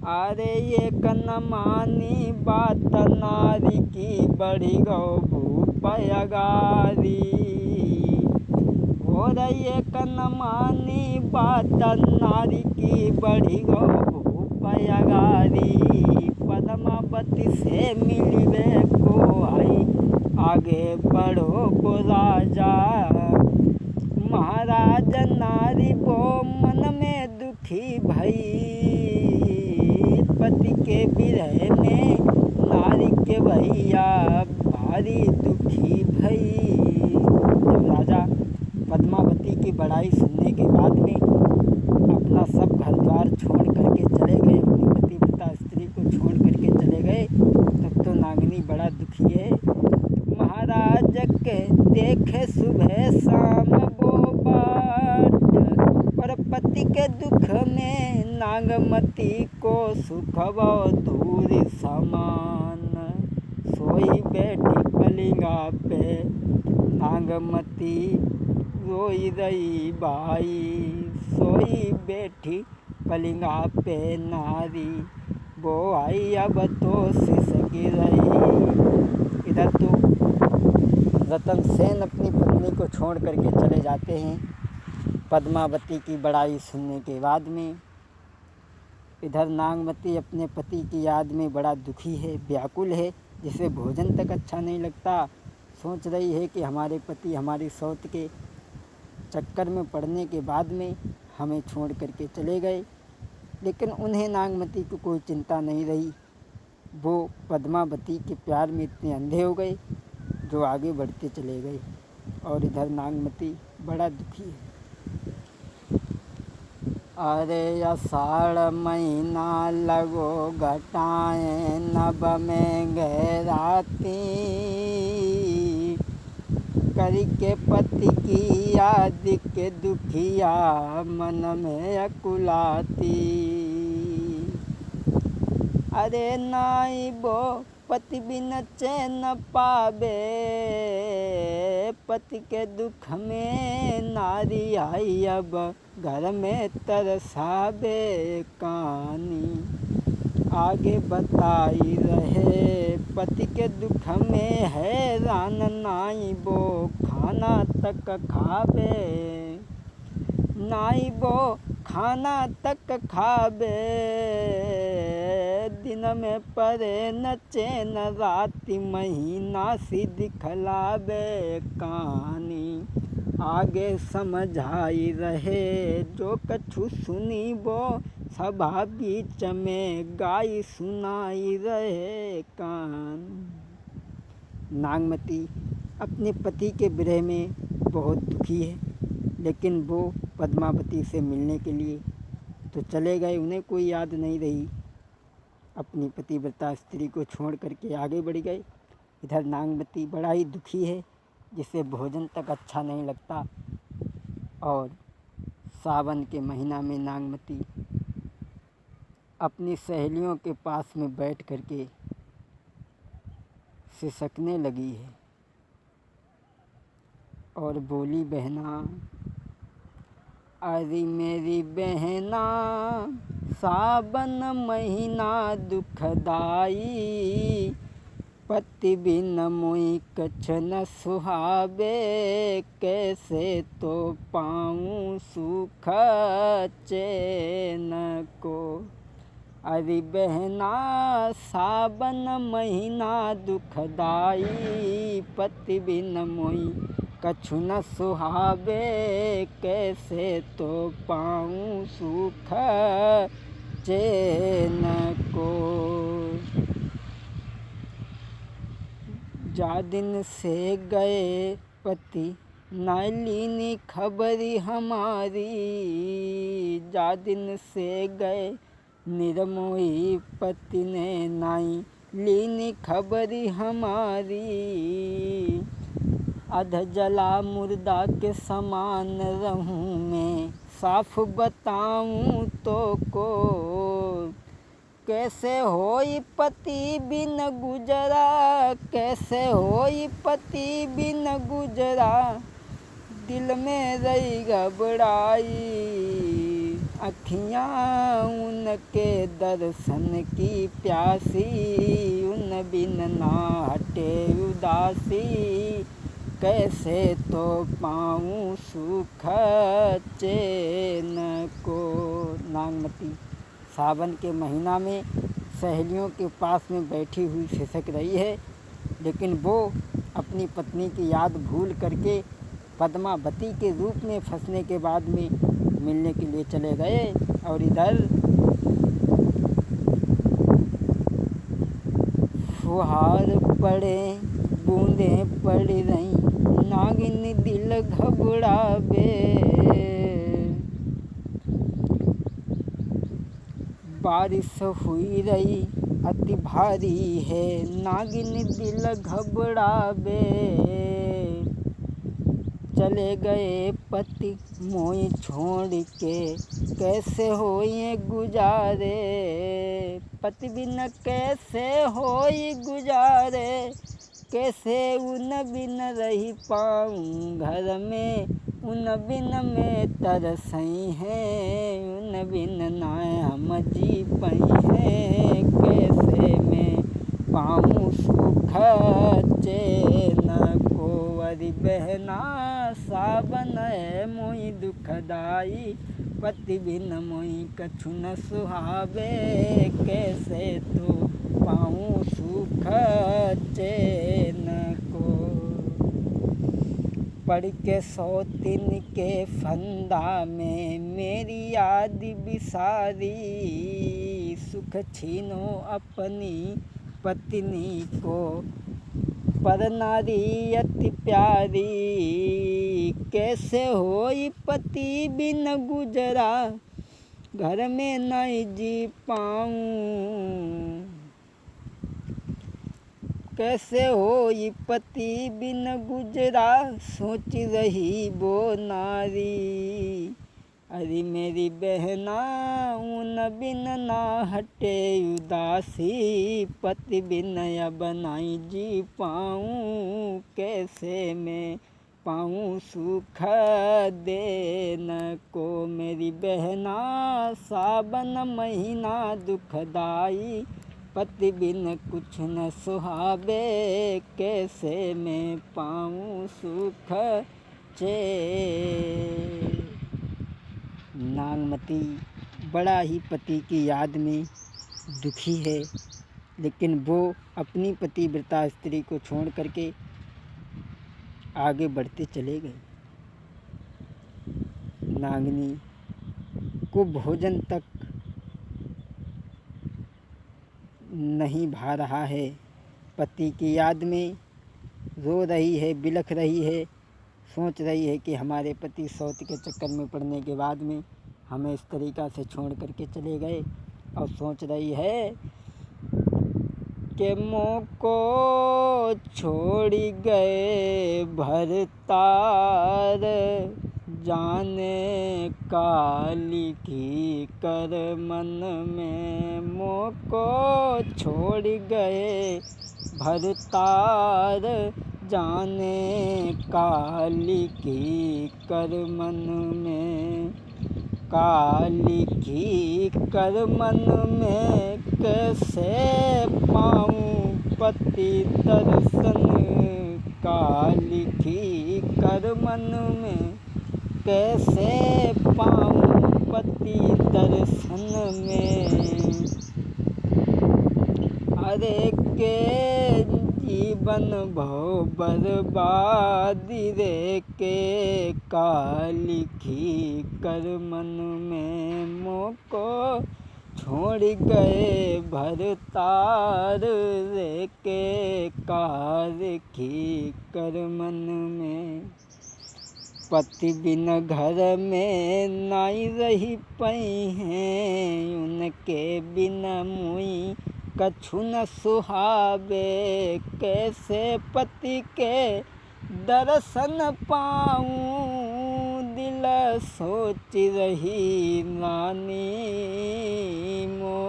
अरे ये कनमानी बात नारी की बढ़ी गौ भूपयगारी। और ये कनमानी बात नारी की बढ़ी गौ भूपयगारी। पद्मावती से मिलवे को आई आगे बढ़ो को राजा। महाराज नारी वो मन में दुखी भई। पति के विरह में नारी के भैया भारी दुखी भई। जब राजा पद्मावती की बड़ाई सुनने के बाद में अपना सब घर द्वार छोड़ करके चले गए, अपनी पतिव्रता स्त्री को छोड़ करके चले गए, तब तो नागिनी बड़ा दुखी है। महाराज के देखे सुबह शाम वो बाट, और पति के दुख में नागमती को सुख वो दूर समान। सोई बैठी पलिंगा पे नागमती रोई रही बाई। सोई बैठी पलिंगा पे नारी वो आई अब तो सिसकी रही। इधर तो रतन सेन अपनी पत्नी को छोड़ करके चले जाते हैं पद्मावती की बड़ाई सुनने के बाद में। इधर नागमती अपने पति की याद में बड़ा दुखी है, व्याकुल है, जिसे भोजन तक अच्छा नहीं लगता। सोच रही है कि हमारे पति हमारी सौत के चक्कर में पड़ने के बाद में हमें छोड़ करके चले गए, लेकिन उन्हें नागमती को कोई चिंता नहीं रही। वो पद्मावती के प्यार में इतने अंधे हो गए जो आगे बढ़ते चले गए। और इधर नागमती बड़ा दुखी है। अरे आषाढ़ महीना लगो घटाएं नभ में गहराती। करी के पति की याद के दुखिया मन में अकुलाती। अरे नाई वो पति बिन चैन पावे। पति के दुख में नारी आई अब घर में तरसावे कहानी। आगे बताई रहे पति के दुख में हैरान नाई वो खाना तक खावे। नाई वो खाना तक खावे। दिन में परे न चैन राति महीना सी दिखलावे कहानी। आगे समझाई रहे जो कछु सुनी वो सभा बीच में गाई सुनाई रहे कान। नागमती अपने पति के विरह में बहुत दुखी है, लेकिन वो पद्मावती से मिलने के लिए तो चले गए, उन्हें कोई याद नहीं रही। अपनी पतिव्रता स्त्री को छोड़ करके आगे बढ़ गए। इधर नागमती बड़ा ही दुखी है, जिसे भोजन तक अच्छा नहीं लगता। और सावन के महीना में नागमती अपनी सहेलियों के पास में बैठ करके सिसकने लगी है और बोली, बहना अरे मेरी बहना सावन महीना दुखदाई। पति बिन मुई कछ न सुहावे। कैसे तो पाऊँ सुख चैन को। अरे बहना सावन महीना दुखदाई। पति बिन मुई कछु न सुहावे। कैसे तो पाऊँ सुख चैन को। जा दिन से गए पति नाई लीनी खबरी हमारी। जा दिन से गए निर्मोही पति ने नाई लीनी खबरी हमारी। अध जला मुर्दा के समान रहूं मैं, साफ बताऊं तो को। कैसे होई पति बिन गुजरा। कैसे होई पति बिन गुजरा। दिल में रही घबराई। अखियाँ उनके दर्शन की प्यासी, उन बिन ना हटे उदासी, कैसे तो पाऊँ सुख चैन को। नागमती सावन के महीना में सहेलियों के पास में बैठी हुई सिसक रही है, लेकिन वो अपनी पत्नी की याद भूल करके पद्मावती के रूप में फंसने के बाद में मिलने के लिए चले गए। और इधर फुहार पड़े बूंदें पड़ रही, नागिन दिल घबरावे, बारिश हुई रही अति भारी है, नागिन दिल घबरावे, चले गए पति मोई छोड़ के, कैसे होए गुजारे, पति बिन कैसे होए गुजारे, कैसे उन बिन रही पाऊँ घर में, उन बिन में तरसई हैं, उन बिन ना हम जी पई हैं, कैसे मैं पाऊँ सुख चैन को। अरि बहना सावन है मोई दुखदाई, पति बिन मोई कछु न सुहावे, कैसे तो पाऊँ सुख चैन को। पढ़ के सौतीन के फंदा में मेरी याद बिसारी, सुख छीनो अपनी पत्नी को, पर नारी अति प्यारी, कैसे होई पति बिन गुजरा, घर में नहीं जी पाऊँ, कैसे होई पति बिन गुजरा, सोच रही वो नारी, अरे मेरी बहना उन बिन ना हटे उदासी, पति बिन अब नहीं जी पाऊँ, कैसे मैं पाऊँ सुख देन को। मेरी बहना सावन महीना दुखदाई, पति बिन कुछ न सुहावे, कैसे मैं पाऊँ सुख चैन। नागमती बड़ा ही पति की याद में दुखी है, लेकिन वो अपनी पतिव्रता स्त्री को छोड़ करके आगे बढ़ते चले गए। नागिनी को भोजन तक नहीं भा रहा है, पति की याद में रो रही है, बिलख रही है, सोच रही है कि हमारे पति सौत के चक्कर में पड़ने के बाद में हमें इस तरीक़ा से छोड़ करके चले गए, और सोच रही है कि मोको छोड़ गए भरतार, जाने का लिखी कर मन में, मोको छोड़ गए भरतार, जाने का लिखी कर मन में, का लिखी कर मन में, कैसे पाऊँ पति दर्शन, का लिखी कर मन में, कैसे पाऊँ पति दर्शन में। अरे के जीवन भव बर्बादी रे, के का लिखी कर मन में, मोको छोड़ गए भरतार रे, के का लिखी कर मन में। पति बिन घर में नाई रही पई हैं, उनके बिन मुई कछु न सुहावे, कैसे पति के दर्शन पाऊँ, दिल सोच रही नानी, मो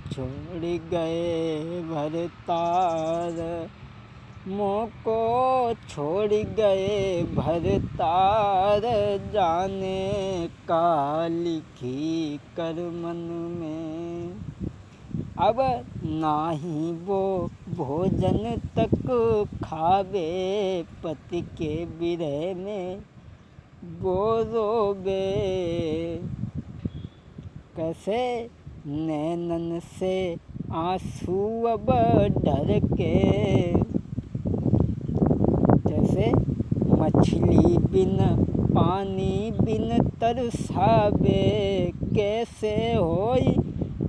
छोड़ गए भरतार, मोको छोड़ गए भरतार, जाने का लिखी कर मन में। अब नाही वो भोजन तक खावे, पति के विरह में वो रोवे। कैसे नैनन से आंसू अब ढर के, जैसे मछली बिन पानी बिन तरसावे। कैसे होई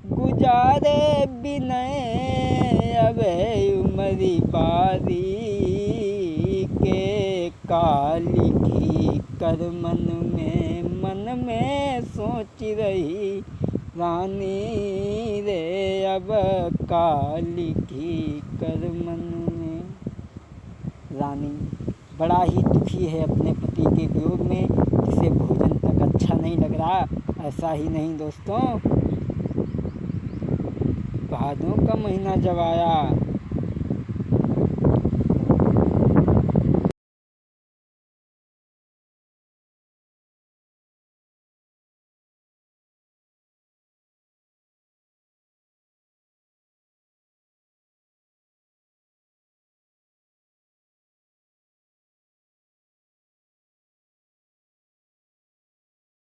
गुजारे बिनय, अब उमरी बारी के काली घी कर मन में सोच रही रानी रे, अब काली घी कर मन में। रानी बड़ा ही दुखी है अपने पति के वियोग में, जिसे भोजन तक अच्छा नहीं लग रहा। ऐसा ही नहीं दोस्तों, भादों का महीना जब आया